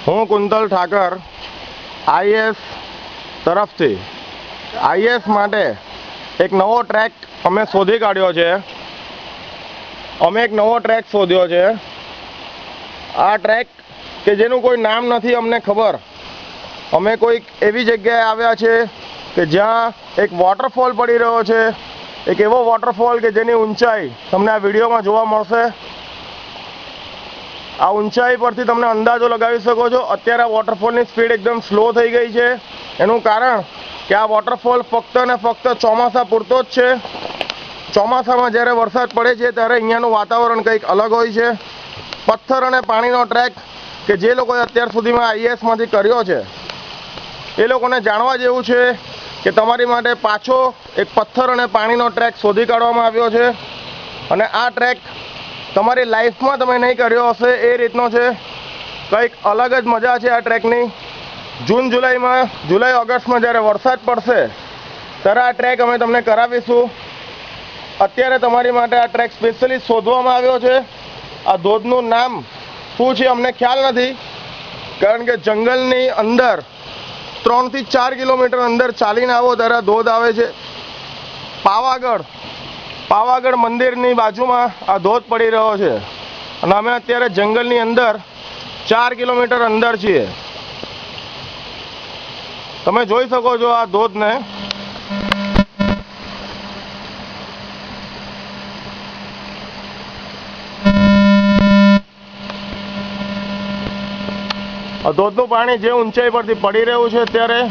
હું કુંતલ ઠાકર આઈએસ તરફથી આઈએસ માટે એક નવો ટ્રેક અમે શોધી કાઢ્યો છે. અમે એક નવો ટ્રેક શોધ્યો છે. આ ટ્રેક કે જેનું કોઈ નામ નથી અમને ખબર. અમે કોઈક એવી જગ્યાએ આવ્યા છે કે જ્યાં એક વોટરફોલ પડી રહ્યો છે. એક એવો વોટરફોલ કે જેની ઊંચાઈ તમને આ વિડીયોમાં જોવા મળશે. આ ઊંચાઈ પરથી તમને અંદાજો લગાવી શકો છો. અત્યારે આ વોટરફોલની સ્પીડ એકદમ સ્લો થઈ ગઈ છે. એનું કારણ કે આ વોટરફોલ ફક્ત ને ફક્ત ચોમાસા પૂરતો જ છે. ચોમાસામાં જ્યારે વરસાદ પડે છે ત્યારે અહીંયાનું વાતાવરણ કંઈક અલગ હોય છે. પથ્થર અને પાણીનો ટ્રેક કે જે લોકોએ અત્યાર સુધીમાં આઈએસમાંથી કર્યો છે એ લોકોને જાણવા જેવું છે કે તમારી માટે પાછો એક પથ્થર અને પાણીનો ટ્રેક શોધી કાઢવામાં આવ્યો છે. અને આ ટ્રેક તમારી લાઈફમાં તમે નહીં કર્યો હશે એ રીતનો છે. કંઈક અલગ જ મજા છે આ ટ્રેકની. જુલાઈ ઓગસ્ટમાં જ્યારે વરસાદ પડશે ત્યારે આ ટ્રેક અમે તમને કરાવીશું. અત્યારે તમારી માટે આ ટ્રેક સ્પેશિયલી શોધવામાં આવ્યો છે. આ ધોધનું નામ શું છે અમને ખ્યાલ નથી, કારણ કે જંગલની અંદર 3 થી 4 કિલોમીટર અંદર ચાલીને આવો ત્યારે ધોધ આવે છે. પાવાગઢ મંદિરની બાજુમાં આ ધોધ પડી રહ્યો છે અને અમે અત્યારે જંગલની અંદર 4 કિલોમીટર અંદર છીએ. તમે જોઈ શકો છો આ ધોધને. આ ધોધનું પાણી જે ઊંચાઈ પરથી પડી રહ્યું છે અત્યારે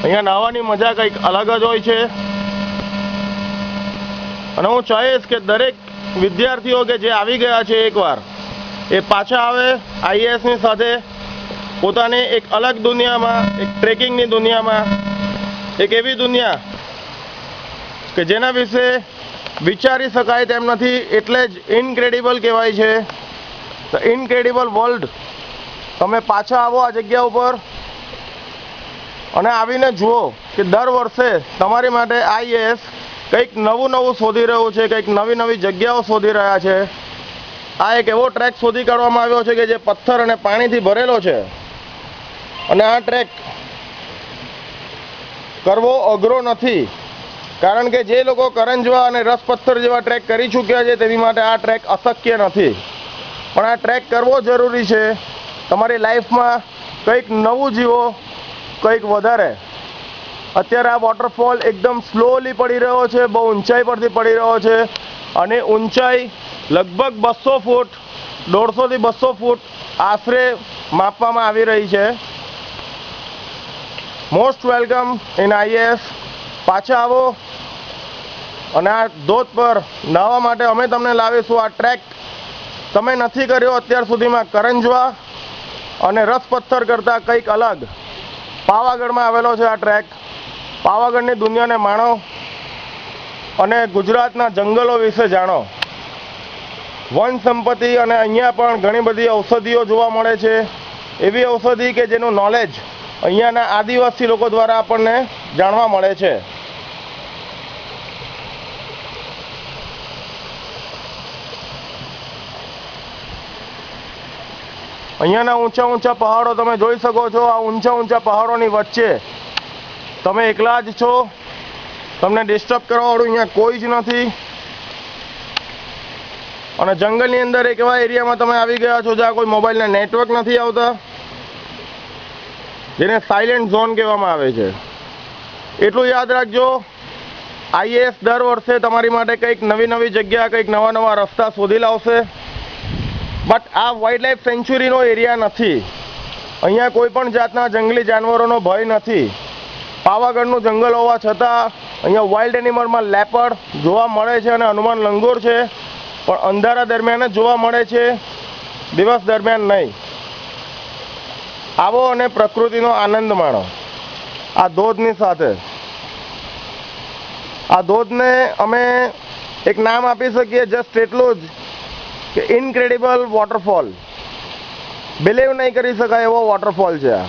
અહીંયા નાહવાની મજા કંઈક અલગ જ હોય છે. અને હું ચાહીશ કે દરેક વિદ્યાર્થીઓ કે જે આવી ગયા છે એકવાર એ પાછા આવે આઈએસની સાથે. પોતાની એક અલગ દુનિયામાં, એક ટ્રેકિંગની દુનિયામાં, એક એવી દુનિયા કે જેના વિશે વિચારી શકાય તેમ નથી, એટલે જ ઇનક્રેડિબલ કહેવાય છે. The incredible world. તમે પાછા આવો આ જગ્યા ઉપર અને આવીને જુઓ કે દર વર્ષે તમારી માટે આઈએસ કંઈક નવું શોધી રહ્યું છે, કંઈક નવી જગ્યાઓ શોધી રહ્યા છે. આ એક એવો ટ્રેક શોધી કાઢવામાં આવ્યો છે કે જે પથ્થર અને પાણીથી ભરેલો છે. અને આ ટ્રેક કરવો અઘરો નથી, કારણ કે જે લોકો કરંજવા અને રસ પથ્થર જેવા ટ્રેક કરી ચૂક્યા છે તેની માટે આ ટ્રેક અશક્ય નથી. પણ આ ટ્રેક કરવો જરૂરી છે. તમારી લાઈફમાં કંઈક નવું જીવો, કંઈક વધારે. અત્યારે આ વોટરફોલ એકદમ સ્લોલી પડી રહ્યો છે, બહુ ઊંચાઈ પરથી પડી રહ્યો છે. અને ઊંચાઈ લગભગ 200 ફૂટ, 150 થી 200 ફૂટ આશરે માપવામાં આવી રહી છે. Most welcome in IS. પાછા આવો અને આ ધોધ પર નાહવા માટે અમે તમને લાવીશું. આ ટ્રેક તમે નથી કર્યો અત્યાર સુધીમાં કરંજવા અને રસ પથ્થર કરતાં કંઈક અલગ. પાવાગઢમાં આવેલો છે આ ટ્રેક. પાવાગઢની દુનિયાને માણો અને ગુજરાતના જંગલો વિશે જાણો. વન સંપત્તિ અને અહીંયા પણ ઘણી બધી ઔષધિઓ જોવા મળે છે. એવી ઔષધિ કે જેનું નોલેજ અહીંયાના આદિવાસી લોકો દ્વારા આપણને જાણવા મળે છે. અહીંયાના ઊંચા પહાડો તમે જોઈ શકો છો. આ ઊંચા પહાડોની વચ્ચે તમે એકલા જ છો. તમને ડિસ્ટર્બ કરવાવાળું અહીંયા કોઈ જ નથી. અને જંગલની અંદર એક એવા એરિયામાં તમે આવી ગયા છો જ્યાં કોઈ મોબાઈલના નેટવર્ક નથી આવતા, જેને સાયલેન્ટ ઝોન કહેવામાં આવે છે. એટલું યાદ રાખજો, આઈએસ દર વર્ષે તમારી માટે કંઈક નવી જગ્યા, કંઈક નવા રસ્તા શોધી લાવશે. બટ આ વાઇલ્ડ લાઈફ સેન્ચ્યુરીનો એરિયા નથી. અહીંયા કોઈ પણ જાતના જંગલી જાનવરોનો ભય નથી. પાવાગઢનું જંગલ હોવા છતાં અહીંયા વાઇલ્ડ એનિમલમાં લેપર્ડ જોવા મળે છે અને હનુમાન લંગૂર છે, પણ અંધારા દરમિયાન જ જોવા મળે છે, દિવસ દરમિયાન નહીં. આવો અને પ્રકૃતિનો આનંદ માણો આ ધોધની સાથે. આ ધોધને અમે એક નામ આપી શકીએ જસ્ટ એટલું જ કે ઇનક્રેડિબલ વોટરફોલ. બિલીવ નહીં કરી શકાય એવો વોટરફોલ છે આ.